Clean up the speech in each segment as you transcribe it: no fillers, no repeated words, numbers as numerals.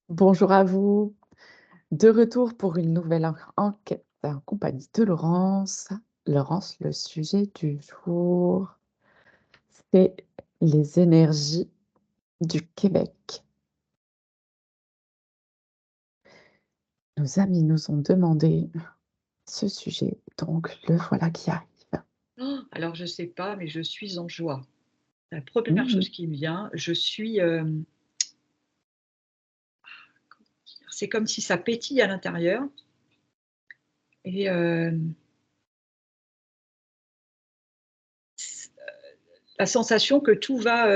Bonjour à vous. De retour pour une nouvelle enquête en compagnie de Laurence. Laurence, le sujet du jour, c'est les énergies du Québec. Nos amis nous ont demandé ce sujet, donc le voilà qui arrive. Oh, alors je sais pas, mais je suis en joie. La première Mmh. chose qui me vient, je suis, c'est comme si ça pétille à l'intérieur et s la sensation que tout va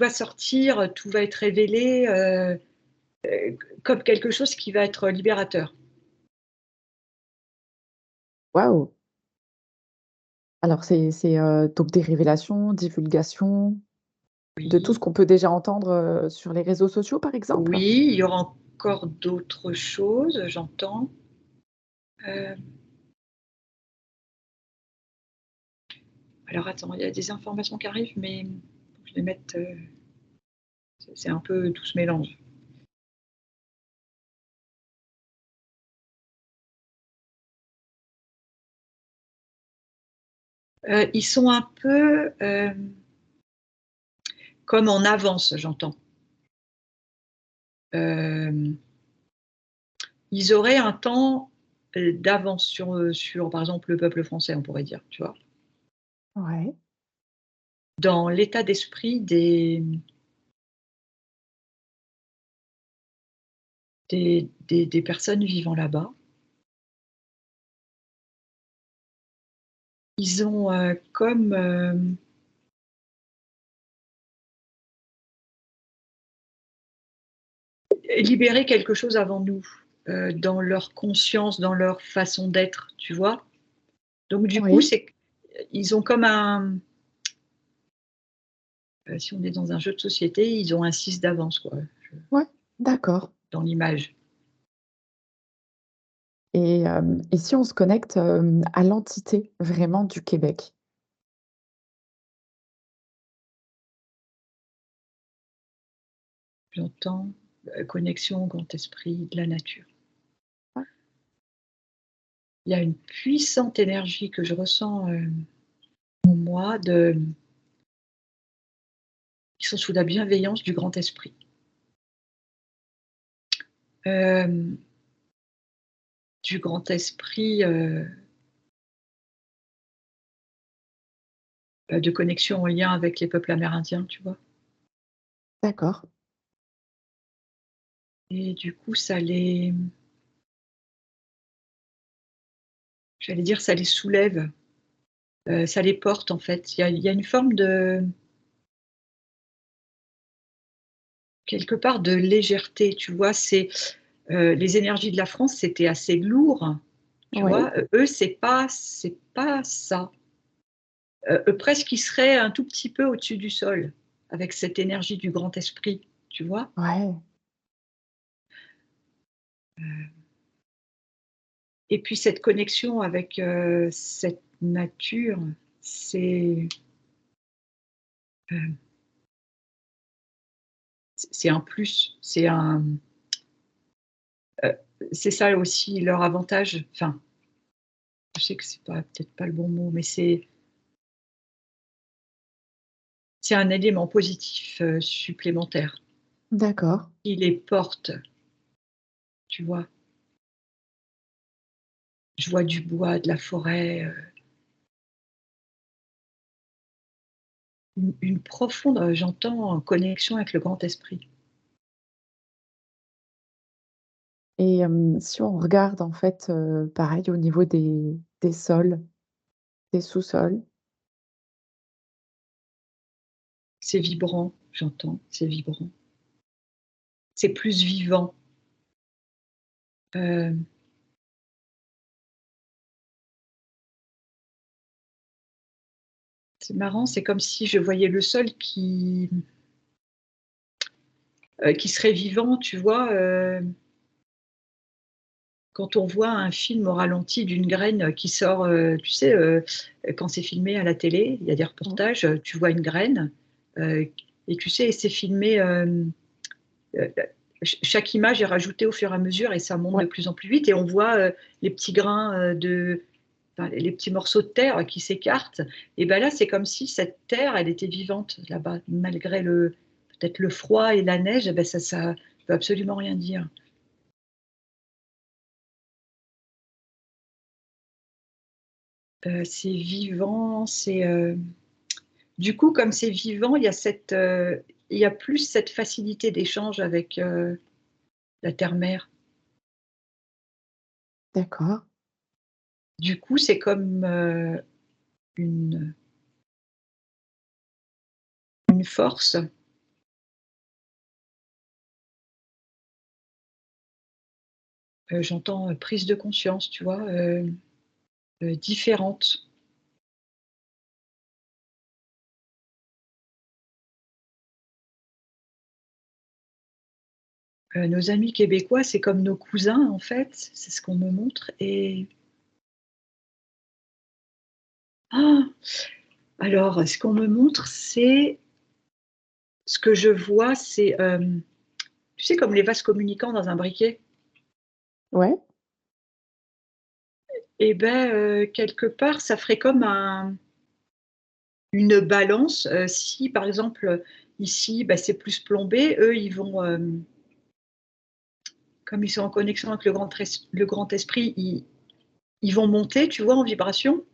sortir, tout va être révélé, comme quelque chose qui va être libérateur. Waouh! Alors c'est donc des révélations, divulgations de tout ce Oui, qu'on peut déjà entendre, sur les réseaux sociaux, par exemple? oui, il y aura encore d'autres choses, j'entends. Heu, alors attends, il y a des informations qui arrivent, mais faut que je les mette, c'est un peu tout se mélange. Ils sont un peu, comme en avance, j'entends. Hem, Ils auraient un temps, d'avance sur, par exemple, le peuple français, on pourrait dire, tu vois? Ouais. Dans l'état d'esprit des personnes vivant là-bas. Ils ont, comme, libéré quelque chose avant nous, dans leur conscience, dans leur façon d'être, tu vois? Donc du coup, Oui. c'est ils ont comme un, si on est dans un jeu de société, ils ont un 6 d'avance, quoi, je Ouais. D'accord. dans l'image. Et si on se connecte, à l'entité vraiment du Québec? J'entends, connexion au grand esprit de la nature. Ouais, Il y a une puissante énergie que je ressens, en moi de qui sont sous la bienveillance du grand esprit. Hem, du grand esprit, de connexion en lien avec les peuples amérindiens, tu vois? d'accord. Et du coup, j'allais dire ça les soulève, ça les porte en fait. Il y a une forme de quelque part de légèreté, tu vois? Les énergies de la France, c'était assez lourd, tu Oui, vois? Eux, c'est pas ça. Presque ils seraient un tout petit peu au-dessus du sol, avec cette énergie du grand esprit, tu vois? ouais. Et puis cette connexion avec, cette nature, c'est, heu, c'est un plus, heu, c'est ça aussi leur avantage. Enfin, je sais que c'est pas peut-être pas le bon mot, mais c'est un élément positif, supplémentaire D'accord. qui les porte, tu vois? Je vois du bois, de la forêt, une profonde, j'entends connexion avec le grand esprit. Si on regarde en fait, pareil au niveau des sols, des sous-sols. C'est vibrant, j'entends, c'est vibrant. C'est plus vivant. Hem, c'est marrant, c'est comme si je voyais le sol qui serait vivant, tu vois? Quand on voit un film au ralenti d'une graine qui sort, tu sais, quand c'est filmé à la télé, il y a des Mmh. reportages, tu vois une graine, heu, Et tu sais, c'est filmé, chaque image est rajoutée au fur et à mesure et ça monte de Ouais, plus en plus vite et on voit les petits grains enfin, les petits morceaux de terre qui s'écartent. Et ben là, c'est comme si cette terre, elle était vivante là-bas, malgré peut-être le froid et la neige. Eh ben ça veut absolument rien dire. C'est vivant, du coup, comme c'est vivant, il y a plus cette facilité d'échange avec la terre-mère. d'accord, Du coup, c'est comme une, une force. J'entends prise de conscience, tu vois, différente. Nos amis québécois, c'est comme nos cousins, en fait, c'est ce qu'on me montre. Et ah! Alors, ce qu'on me montre, c'est ce que je vois, c'est, tu sais, comme les vases communicants dans un briquet? ouais, Et ben, quelque part, ça ferait comme une balance, si par exemple, ici, bah, c'est plus plombé, eux, ils vont, comme ils sont en connexion avec le grand esprit, ils vont monter, tu vois, en vibration.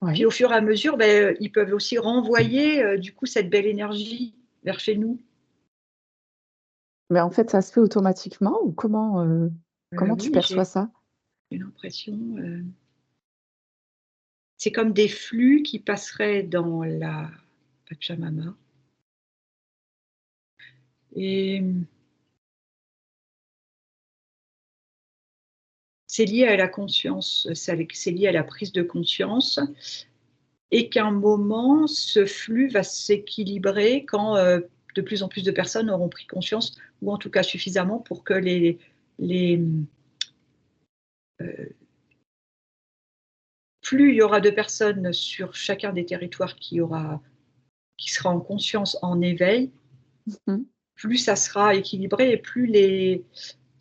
Puis ouais. au fur et à mesure, beh, ils peuvent aussi renvoyer, du coup, cette belle énergie vers chez nous. Mais en fait, ça se fait automatiquement ou comment tu Oui, perçois ça? j'ai l'impression, c'est comme des flux qui passeraient dans la Pachamama et c'est lié à la conscience, c'est lié à la prise de conscience et qu'à un moment, ce flux va s'équilibrer quand, de plus en plus de personnes auront pris conscience ou en tout cas suffisamment pour que les, heu, plus il y aura de personnes sur chacun des territoires qui sera en conscience, en éveil, Mmh. plus ça sera équilibré et plus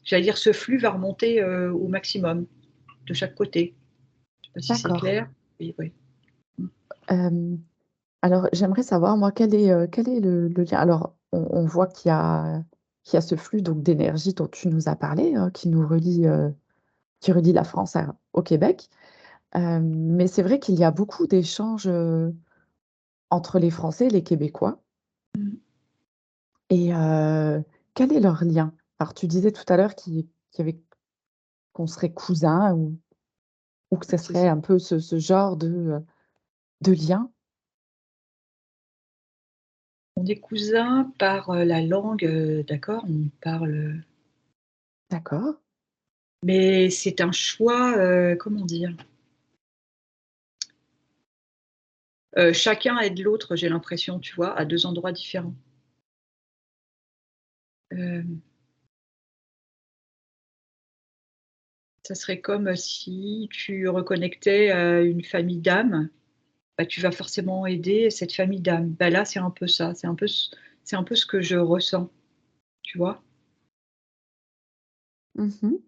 j'allais dire ce flux va remonter, au maximum de chaque côté. Je sais pas si c'est D'accord. clair? Oui, oui. Mmh. Hem, alors j'aimerais savoir moi quel est le lien? Alors on voit qu'il y a ce flux donc d'énergie dont tu nous as parlé, qui relie la France au Québec. Mais c'est vrai qu'il y a beaucoup d'échanges, entre les Français et les Québécois Mmh. et quel est leur lien? Alors tu disais tout à l'heure qu'il y avait qu'on serait cousins ou que ce C'est serait ça. un peu ce genre de lien? On est cousins par, la langue, d'accord, on parle, D'accord, mais c'est un choix, comment dire? Chacun aide l'autre, j'ai l'impression, tu vois, à 2 endroits différents. Hem, Ça serait comme si tu reconnectais à une famille d'âmes, bah, tu vas forcément aider cette famille d'âmes. Bah, là, c'est un peu ça, c'est un peu ce que je ressens, tu vois? mmh,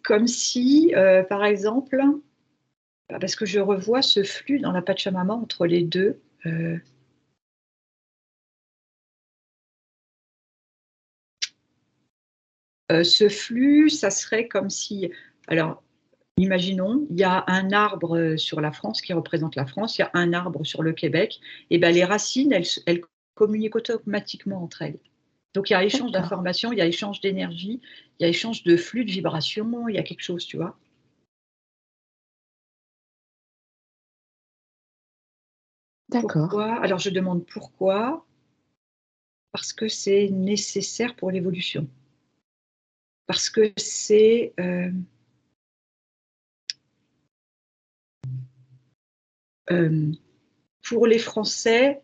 Comme si, par exemple, bah, parce que je revois ce flux dans la Pachamama entre les 2. Ce flux, ça serait comme si, alors, imaginons, il y a un arbre, sur la France qui représente la France, il y a un arbre sur le Québec et ben les racines, elles communiquent automatiquement entre elles. Donc il y a échange d'accord, d'informations, il y a échange d'énergie, il y a échange de flux, de vibrations, il y a quelque chose, tu vois? d'accord, Pourquoi? Alors je demande pourquoi? Parce que c'est nécessaire pour l'évolution. Parce que c'est, hem, pour les Français,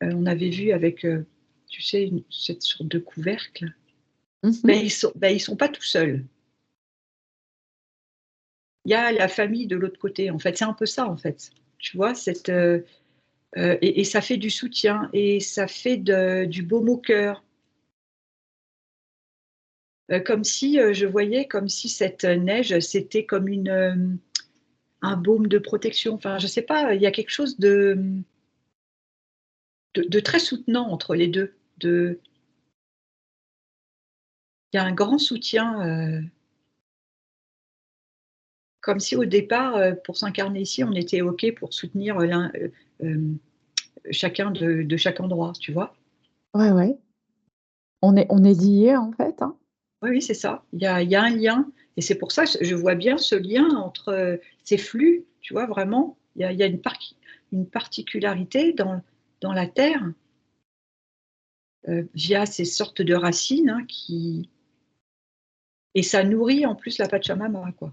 on avait vu avec, tu sais, cette sorte de couvercle, mmh, ben ils sont pas tout seuls. il y a la famille de l'autre côté, en fait. C'est un peu ça, en fait. Tu vois, et ça fait du soutien et ça fait du baume au cœur. Comme si, je voyais comme si cette neige, c'était comme un baume de protection. Enfin, je sais pas, il y a quelque chose de très soutenant entre les 2. Il y a un grand soutien, comme si au départ, pour s'incarner ici, on était OK pour soutenir, hem, chacun de chaque endroit, tu vois? Ouais, ouais. On est liés, en fait, hein? Oui, oui, c'est ça. Il y a un lien et c'est pour ça, je vois bien ce lien entre, ces flux, tu vois? Vraiment, il y a une particularité dans la terre, via ces sortes de racines, hein, qui et ça nourrit en plus la Pachamama, quoi.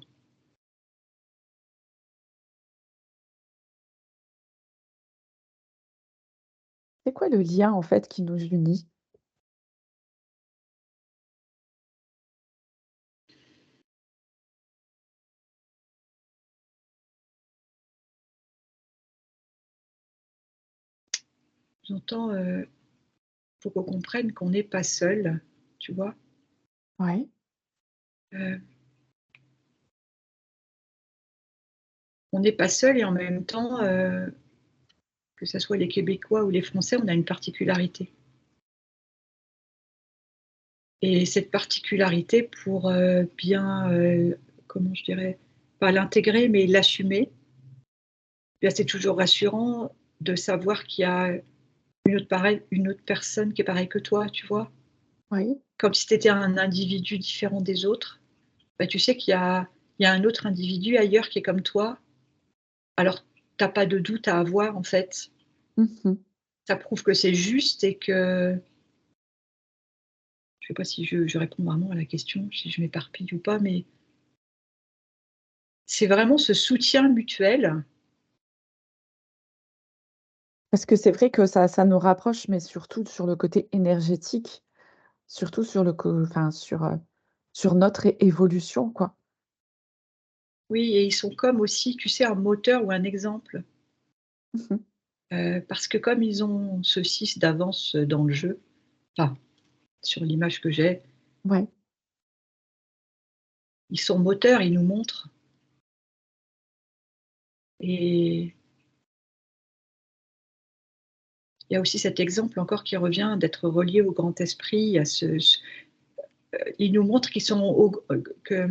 C'est quoi le lien, en fait, qui nous unit? J'entends, faut qu'on comprenne qu'on n'est pas seul, tu vois? Ouais, Heu, on n'est pas seul et en même temps, que ça soit les Québécois ou les Français, on a une particularité et cette particularité pour, bien, comment je dirais? Pas l'intégrer, mais l'assumer, bien c'est toujours rassurant de savoir qu'il y a une autre personne qui est pareille que toi, tu vois? oui. Comme si tu étais un individu différent des autres. Bah, tu sais qu'il y a un autre individu ailleurs qui est comme toi, alors tu as pas de doute à avoir en fait. Mmh mh. Ça prouve que c'est juste et que je sais pas si je réponds vraiment à la question, si je m'éparpille ou pas, mais c'est vraiment ce soutien mutuel. Parce que c'est vrai que ça nous rapproche, mais surtout sur le côté énergétique, surtout sur le co enfin sur notre évolution, quoi. Oui et ils sont comme aussi, tu sais, un moteur ou un exemple, Mmh mh. parce que comme ils ont ce 6 d'avance, dans le jeu, enfin, sur l'image que j'ai, Ouais, ils sont moteurs, ils nous montrent et il y a aussi cet exemple encore qui revient d'être relié au grand esprit, à ils nous montrent qu'ils sont que,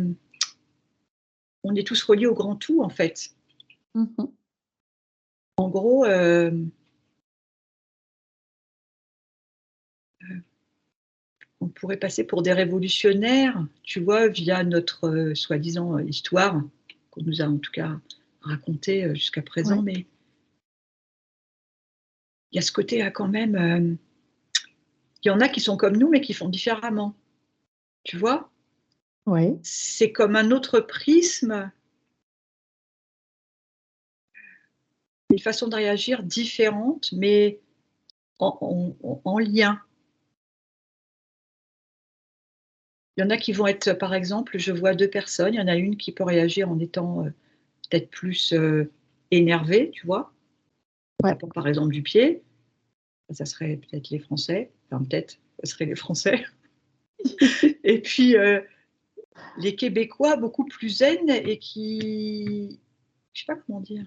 on est tous reliés au grand tout, en fait. mmh mh. En gros, on pourrait passer pour des révolutionnaires, tu vois, via notre, soi-disant, histoire, qu'on nous a en tout cas racontée, jusqu'à présent, Ouais, mais il y a ce côté-là quand même, il y en a qui sont comme nous, mais qui font différemment, tu vois? ouais, C'est comme un autre prisme, une façon de réagir différente, mais en lien. Il y en a qui vont être, par exemple, je vois 2 personnes, il y en a une qui peut réagir en étant, peut-être plus, énervée, tu vois? En ouais. tapant par exemple du pied, ça serait peut-être les Français, enfin peut-être, ça serait les Français et puis, les Québécois beaucoup plus zen et qui je sais pas comment dire?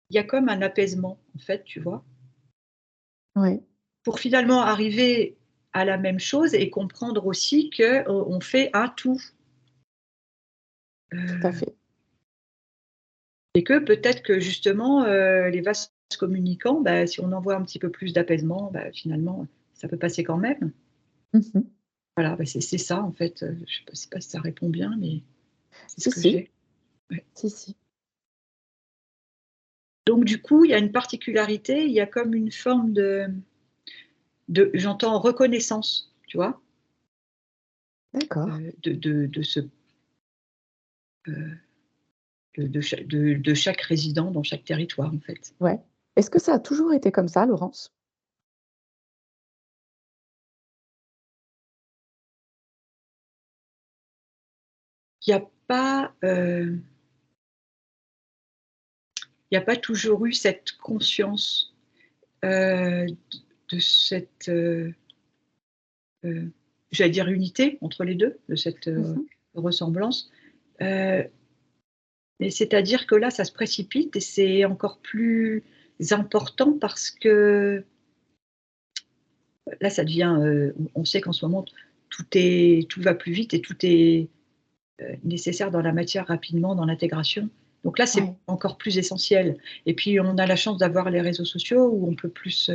Il y a comme un apaisement en fait, tu vois? Ouais, Pour finalement arriver à la même chose et comprendre aussi qu'on fait un tout, tout à heu fait. et que peut-être que justement, les vases communicants, bah, si on envoie un petit peu plus d'apaisement, bah, finalement, ça peut passer quand même. Mmh mh. Voilà, bah, c'est ça en fait, je sais pas si ça répond bien, mais c'est ce Si, que si, j'ai. Ouais. si, si. Donc du coup, il y a une particularité, il y a comme une forme de j'entends reconnaissance, tu vois? D'accord, De ce, heu, de chaque résident dans chaque territoire en fait. ouais. Est-ce que ça a toujours été comme ça, Laurence? Il y a pas, il y a pas toujours eu cette conscience, de cette, j'allais dire unité entre les 2, de cette, Mmh. ressemblance. Heu, mais c'est-à-dire que là, ça se précipite et c'est encore plus important parce que là, ça devient, on sait qu'en ce moment, tout va plus vite et tout est, nécessaire dans la matière rapidement, dans l'intégration. Donc là, c'est Ouais, encore plus essentiel et puis on a la chance d'avoir les réseaux sociaux où on peut plus,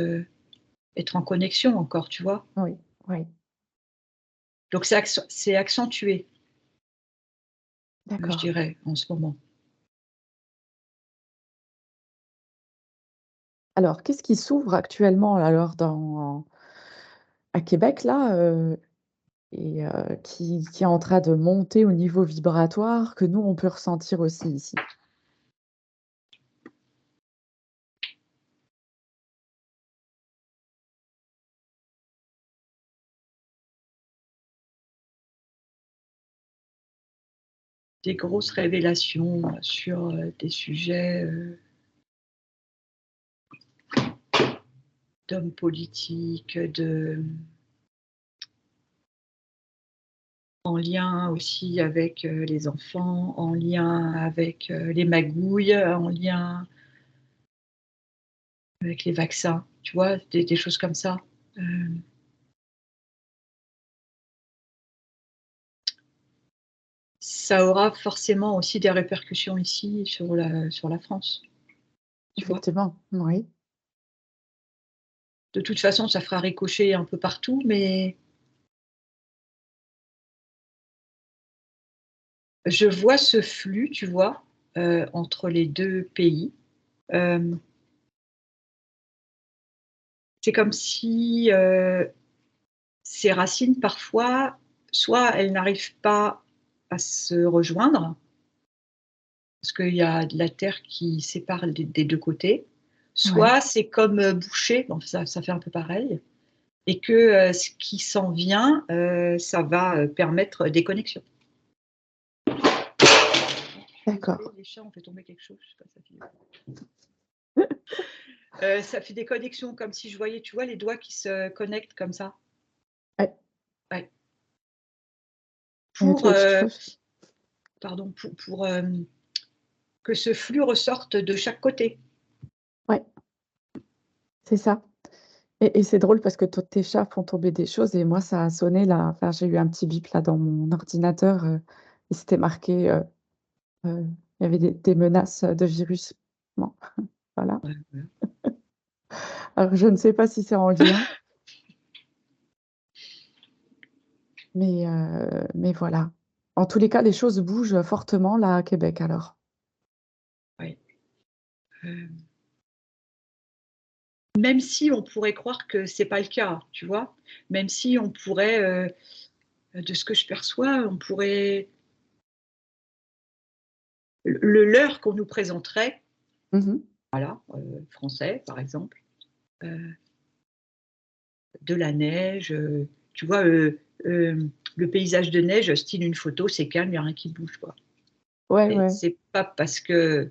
être en connexion encore, tu vois? oui, oui, Donc c'est accentué, je d'accord. dirais, en ce moment. Alors, qu'est-ce qui s'ouvre actuellement alors dans à Québec là, et qui est en train de monter au niveau vibratoire que nous, on peut ressentir aussi ici? Des grosses révélations, sur, des sujets, d'hommes politiques, en lien aussi avec, les enfants, en lien avec, les magouilles, en lien avec les vaccins, tu vois? Des choses comme ça. Hem, Ça aura forcément aussi des répercussions ici sur la France, tu vois? Effectivement, oui. De toute façon, ça fera ricocher un peu partout, mais je vois ce flux, tu vois? Entre les 2 pays. Hem, c'est comme si, ces racines parfois, soit elles n'arrivent pas à se rejoindre, parce qu'il y a de la terre qui sépare des 2 côtés, Ouais, soit c'est comme, bouché, bon ça fait un peu pareil et que, ce qui s'en vient, ça va, permettre des connexions. Désolée, d'accord. les chats ont fait tomber quelque chose, je sais pas si ça fait ça fait des connexions comme si je voyais, tu vois, les doigts qui se connectent comme ça? Ouais, Ouais. et Pour, toi, tu trouves pardon, que ce flux ressorte de chaque côté. ouais, c'est ça. Et c'est drôle parce que toi tes chats font tomber des choses et moi ça a sonné là, enfin j'ai eu un petit bip là dans mon ordinateur, et c'était marqué, heu, il y avait des menaces, de virus. Bon, voilà. Ouais, ouais. Alors je ne sais pas si c'est en lien, mais voilà. En tous les cas, les choses bougent fortement là à Québec alors. Ouais. Hem, Même si on pourrait croire que c'est pas le cas, tu vois? Même si on pourrait, de ce que je perçois, on pourrait le leurre qu'on nous présenterait, Mmh. voilà, français par exemple, de la neige, tu vois, le paysage de neige, style une photo, c'est calme, il y a rien qui bouge, quoi. Ouais, Et ouais, c'est pas parce qu'on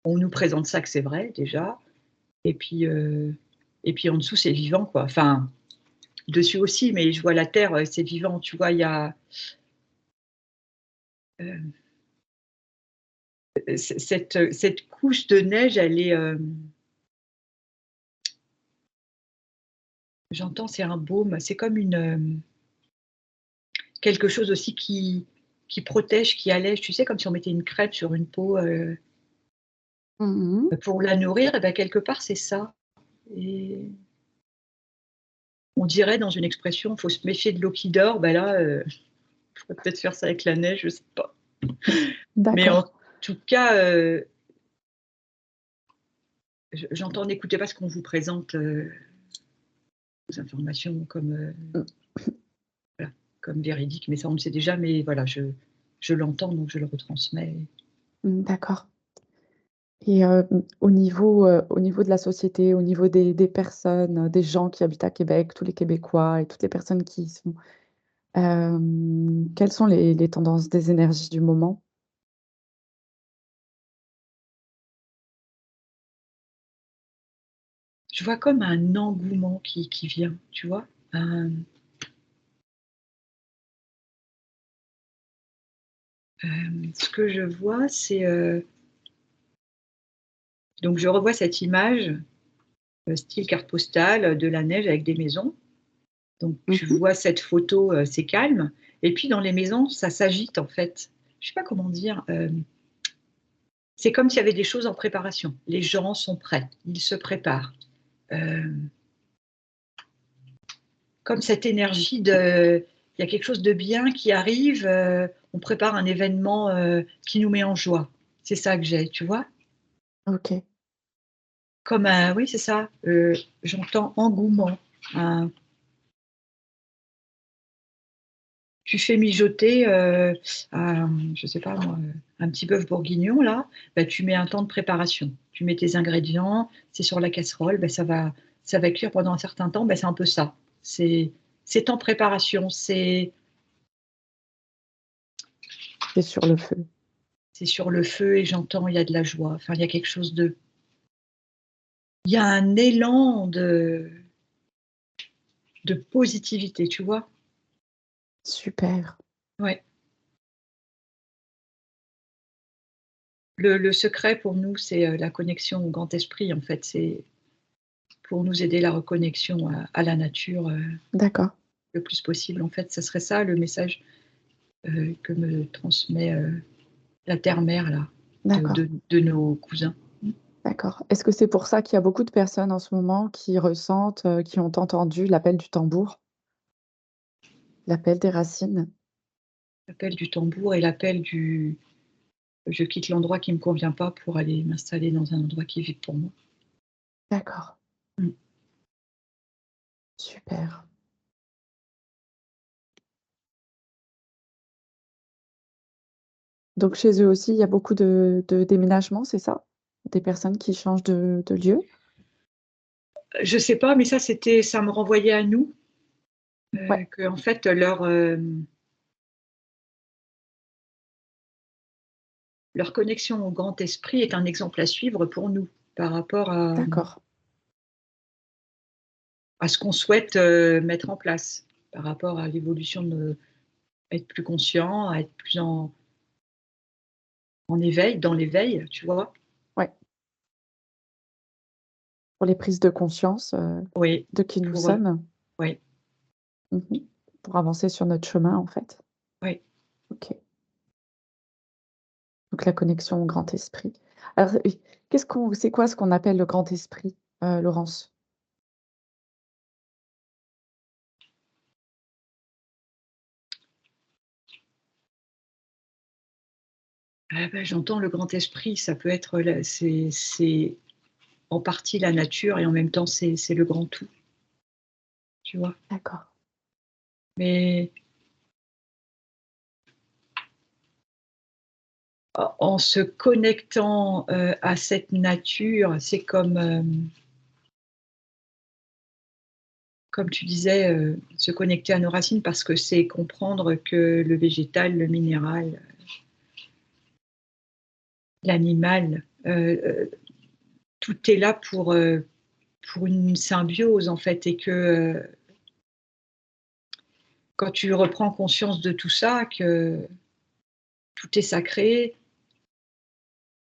nous présente ça que c'est vrai déjà et puis, en dessous c'est vivant, quoi. Enfin, dessus aussi, mais je vois la terre, c'est vivant, tu vois? Il y a, heu, cette couche de neige, elle est, j'entends, c'est un baume, c'est comme une, quelque chose aussi qui protège, qui allège, tu sais? Comme si on mettait une crêpe sur une peau, Mmh. pour la nourrir et bah, quelque part c'est ça et on dirait dans une expression: «Faut se méfier de l'eau qui dort», bah, là, faudrait peut-être faire ça avec la neige, je sais pas. Mais en D'accord. tout cas, j'entends, n'écoutez pas ce qu'on vous présente, des informations comme, Mmh, voilà, comme véridiques, mais ça on le sait déjà, mais voilà, je l'entends donc je le retransmets. d'accord. Et au niveau de la société, au niveau des personnes, des gens qui habitent à Québec, tous les Québécois et toutes les personnes qui y sont, Quelles sont les tendances des énergies du moment? Je vois comme un engouement qui vient, tu vois? Ce que je vois, c'est, donc je revois cette image, style carte postale, de la neige avec des maisons. Donc tu Mmh. vois cette photo, c'est calme et puis dans les maisons, ça s'agite en fait. Je sais pas comment dire, c'est comme s'il y avait des choses en préparation. Les gens sont prêts, ils se préparent. Hem, Comme cette énergie de il y a quelque chose de bien qui arrive, on prépare un événement, qui nous met en joie. C'est ça que j'ai, tu vois? OK, Comme un oui, c'est ça, j'entends engouement, un tu fais mijoter, je sais pas moi, un petit bœuf bourguignon là, bah, tu mets un temps de préparation. Tu mets tes ingrédients, c'est sur la casserole, bah, ça va cuire pendant un certain temps, bah, c'est un peu ça. C'est c'est en préparation, c'est sur le feu. c'est sur le feu et j'entends il y a de la joie. Enfin, il y a quelque chose de il y a un élan de positivité, tu vois? Super, Ouais. Le secret pour nous, c'est, la connexion au grand esprit en fait, c'est pour nous aider la reconnexion à la nature, d'accord, le plus possible en fait. Ça serait ça le message, que me transmet, la terre-mère là, d'accord, de nos cousins. Mmh. d'accord. Est-ce que c'est pour ça qu'il y a beaucoup de personnes en ce moment qui ressentent, qui ont entendu l'appel du tambour, l'appel des racines? L'appel du tambour et l'appel du je quitte l'endroit qui me convient pas pour aller m'installer dans un endroit qui est vide pour moi. D'accord, Mmh. super. Donc chez eux aussi, il y a beaucoup de déménagements, c'est ça? Des personnes qui changent de lieu? Je sais pas, mais ça me renvoyait à nous, Ouais, qu'en fait leur connexion au grand esprit est un exemple à suivre pour nous, par rapport d'accord. à ce qu'on souhaite, mettre en place, par rapport à l'évolution de être plus conscient, à être plus en éveil, dans l'éveil, tu vois? Ouais, pour les prises de conscience, Oui, de qui nous pour, sommes. oui, Mmh. Pour avancer sur notre chemin, en fait. oui. OK. Donc la connexion au grand esprit. Alors, c'est quoi ce qu'on appelle le grand esprit, Laurence? Ah bah, j'entends le grand esprit, ça peut être la c'est en partie la nature et en même temps c'est le grand tout, tu vois? D'accord. Mais en se connectant, à cette nature, c'est comme, comme tu disais, se connecter à nos racines parce que c'est comprendre que le végétal, le minéral, l'animal, tout est là pour une symbiose en fait et que, quand tu reprends conscience de tout ça, que tout est sacré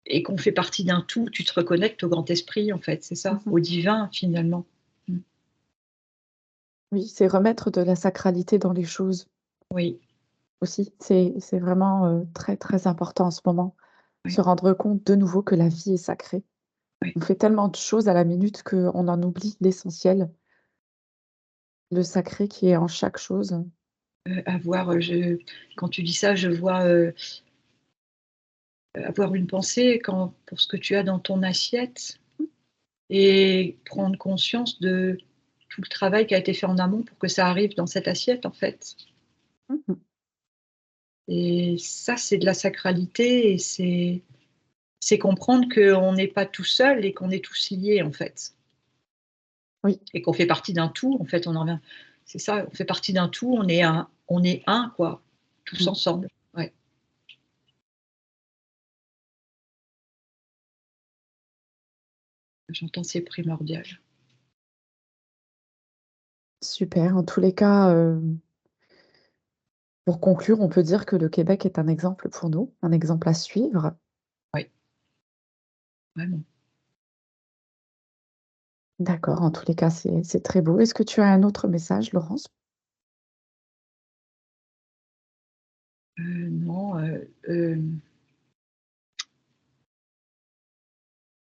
et qu'on fait partie d'un tout, tu te reconnectes au grand esprit en fait, c'est ça? Mmh. Au divin finalement. Mmh. Oui, c'est remettre de la sacralité dans les choses Oui, aussi. C'est vraiment, très, très important en ce moment. Se oui, rendre compte de nouveau que la vie est sacrée. oui. On fait tellement de choses à la minute qu'on en oublie l'essentiel, le sacré qui est en chaque chose. Avoir, quand tu dis ça, je vois, avoir une pensée quand pour ce que tu as dans ton assiette et prendre conscience de tout le travail qui a été fait en amont pour que ça arrive dans cette assiette, en fait. Mmh mh. Et ça, c'est de la sacralité et c'est comprendre qu'on n'est pas tout seul et qu'on est tous liés, en fait. Oui, Et qu'on fait partie d'un tout, en fait, on en revient c'est ça, on fait partie d'un tout, on est un quoi, tous Mmh. ensemble. Ouais. J'entends, c'est primordial. Super. En tous les cas, pour conclure, on peut dire que le Québec est un exemple pour nous, un exemple à suivre. Oui, vraiment. D'accord, en tous les cas, c'est très beau. Est-ce que tu as un autre message, Laurence? Non,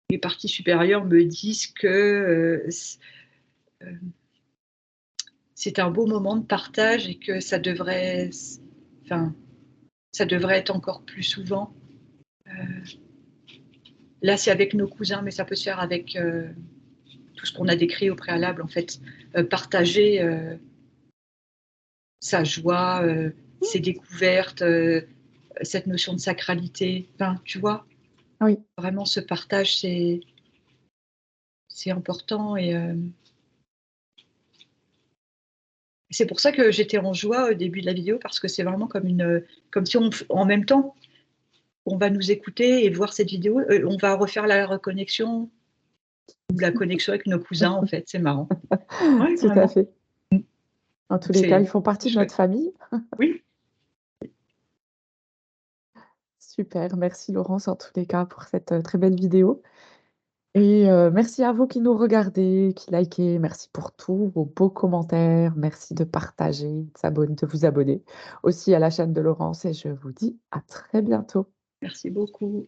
les parties supérieures me disent que, heu, c'est un beau moment de partage et que ça devrait enfin, ça devrait être encore plus souvent. Là, c'est avec nos cousins, mais ça peut se faire avec, tout ce qu'on a décrit au préalable, en fait. Partager, sa joie, ses découvertes, cette notion de sacralité. Enfin, tu vois? Oui, Vraiment ce partage, c'est important et c'est pour ça que j'étais en joie au début de la vidéo parce que c'est vraiment comme comme si en même temps, on va nous écouter et voir cette vidéo, on va refaire la reconnexion ou la connexion avec nos cousins, en fait, c'est marrant. Ouais, tout à vraiment. fait. Mmh. En tous Donc les cas, ils c'est font partie de notre chouette. famille. Oui, Super, merci Laurence en tous les cas pour cette, très belle vidéo et merci à vous qui nous regardez, qui likez. Merci pour tous vos beaux commentaires. Merci de partager, de vous abonner aussi à la chaîne de Laurence et je vous dis à très bientôt. merci beaucoup.